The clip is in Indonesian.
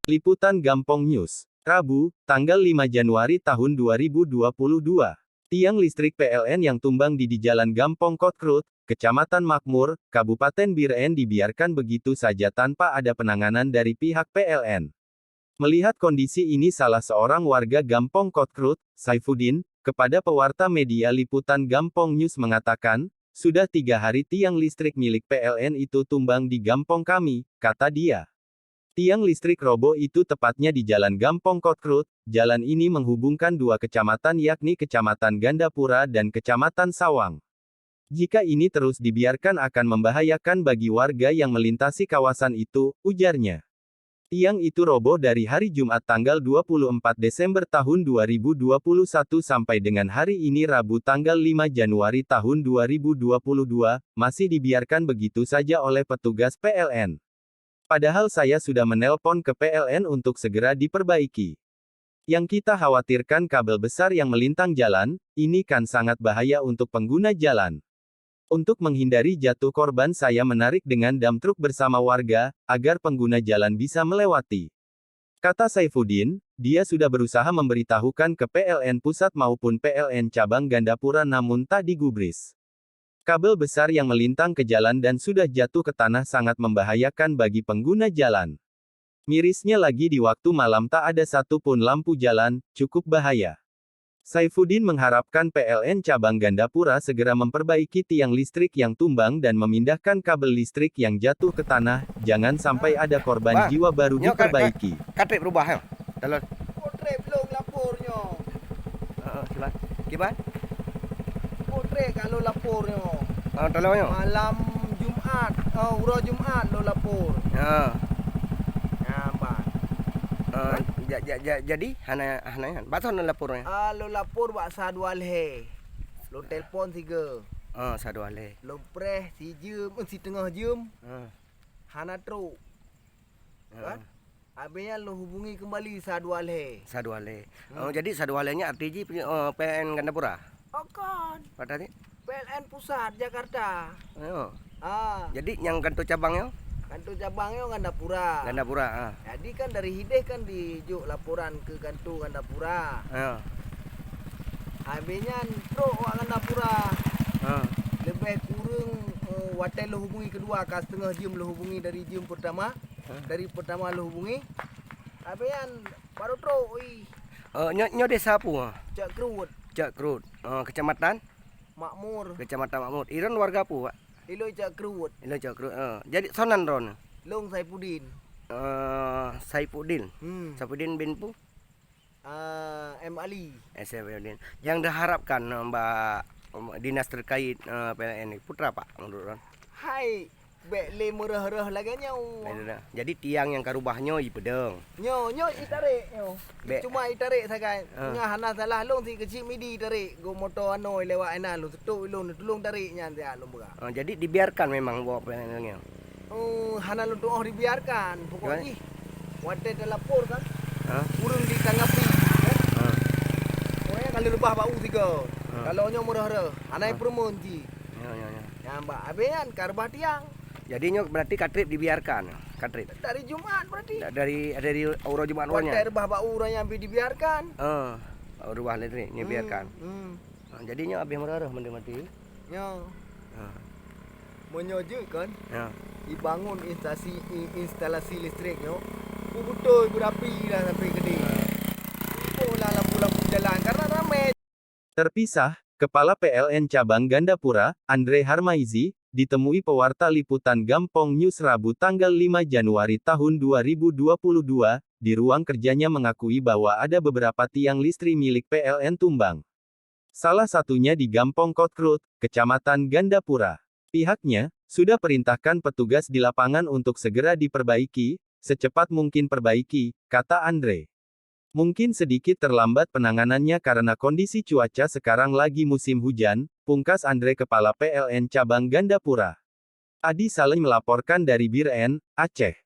Liputan Gampong News. Rabu, tanggal 5 Januari tahun 2022. Tiang listrik PLN yang tumbang di Jalan Gampong Kotrut, Kecamatan Makmur, Kabupaten Biren dibiarkan begitu saja tanpa ada penanganan dari pihak PLN. Melihat kondisi ini salah seorang warga Gampong Kotrut, Saifuddin, kepada pewarta media Liputan Gampong News mengatakan, sudah 3 hari tiang listrik milik PLN itu tumbang di Gampong kami, kata dia. Tiang listrik roboh itu tepatnya di Jalan Gampong Kotrut. Jalan ini menghubungkan dua kecamatan yakni Kecamatan Gandapura dan Kecamatan Sawang. Jika ini terus dibiarkan akan membahayakan bagi warga yang melintasi kawasan itu, ujarnya. Tiang itu roboh dari hari Jumat tanggal 24 Desember tahun 2021 sampai dengan hari ini Rabu tanggal 5 Januari tahun 2022, masih dibiarkan begitu saja oleh petugas PLN. Padahal saya sudah menelpon ke PLN untuk segera diperbaiki. Yang kita khawatirkan kabel besar yang melintang jalan, ini kan sangat bahaya untuk pengguna jalan. Untuk menghindari jatuh korban saya menarik dengan dam truk bersama warga, agar pengguna jalan bisa melewati. Kata Saifuddin, dia sudah berusaha memberitahukan ke PLN Pusat maupun PLN Cabang Gandapura namun tak digubris. Kabel besar yang melintang ke jalan dan sudah jatuh ke tanah sangat membahayakan bagi pengguna jalan. Mirisnya lagi di waktu malam tak ada satupun lampu jalan, cukup bahaya. Saifuddin mengharapkan PLN Cabang Gandapura segera memperbaiki tiang listrik yang tumbang dan memindahkan kabel listrik yang jatuh ke tanah, jangan sampai ada korban jiwa baru diperbaiki. Katrik berubah ya? Dalam. Kotrek belum lapornya. Kibat? Kotrek kalau lapornya. Tolongnya. Malam Jumat, urah Jumat lo lapor. Nampak. Jadi hana baton lapornya. Lo lapor bak sadwal he. Lo telefon 3. Sadu ale. Lo preh si jam, si tengah jam. Hana truk. Kan? Habisnya lo hubungi kembali sadwal he. Sadu ale. Jadi sadu alenya RTG PLN Gandapura. Akan. Pada ni. PLN Pusat Jakarta. Jadi yang kantor cabangnya? Kantor cabangnya Gandapura. Gandapura. Jadi kan dari Hideh kan dijuk laporan ke kantor Gandapura. Habisnya truk wak Gandapura. Lebih kurang watai lo hubungi kedua, ke setengah jam lo hubungi dari jam pertama. Dari pertama lo hubungi. Habisnya baru truk. Nyo desa apa? Cak Kerut. Cak Kerut. Kecamatan? Makmur. Kecamatan Makmur. Iron warga apa, Pak? Ilo Cak Kerut. Ilo Cak Kerut. Jadi sonan ron. Long Saifuddin. Saifuddin. Saifuddin bin Pu? M Ali. Saifuddin. Yang diharapkan Mbak dinas terkait PLN ini putra Pak menurut ron. Hai, le murah-murah laganya. Jadi tiang yang karubahnya i pedeng. Nyo itarik nyo. Cuma itarik sakai. Ngah hana salah long si kecil midi tarik. Go motor ano lewat ana lu tutuk lu tolong tariknya dia lu buka. Jadi dibiarkan memang bawa PLN-nya. Hana lu doh dibiarkan pokoknya. Wate telapor kan. Urung ditanggapi. Pokoknya kali rubah bau 3. Kalau nyo murah-murah, anai permun ji. Ya mbak, abean karbah tiang. Jadinya berarti katrip dibiarkan. Katrip. Dari Jumat berarti. Dari urah Jumat awalnya. Wate rebah bau uranya ambil dibiarkan. Rubah listrik dibiarkan. Jadinya habis merah mati. Nyo. Menyojuk kan. Dibangun instalasi listrik yo. Betul berapi dah sampai gede. Pola lampu-lampu jalan karena ramai. Terpisah, Kepala PLN Cabang Gandapura, Andre Harmaizi, ditemui pewarta Liputan Gampong News Rabu tanggal 5 Januari tahun 2022, di ruang kerjanya mengakui bahwa ada beberapa tiang listrik milik PLN tumbang. Salah satunya di Gampong Kotrut, Kecamatan Gandapura. Pihaknya sudah perintahkan petugas di lapangan untuk segera diperbaiki, secepat mungkin perbaiki, kata Andre. Mungkin sedikit terlambat penanganannya karena kondisi cuaca sekarang lagi musim hujan, pungkas Andre Kepala PLN Cabang Gandapura. Adi Salim melaporkan dari Biren, Aceh.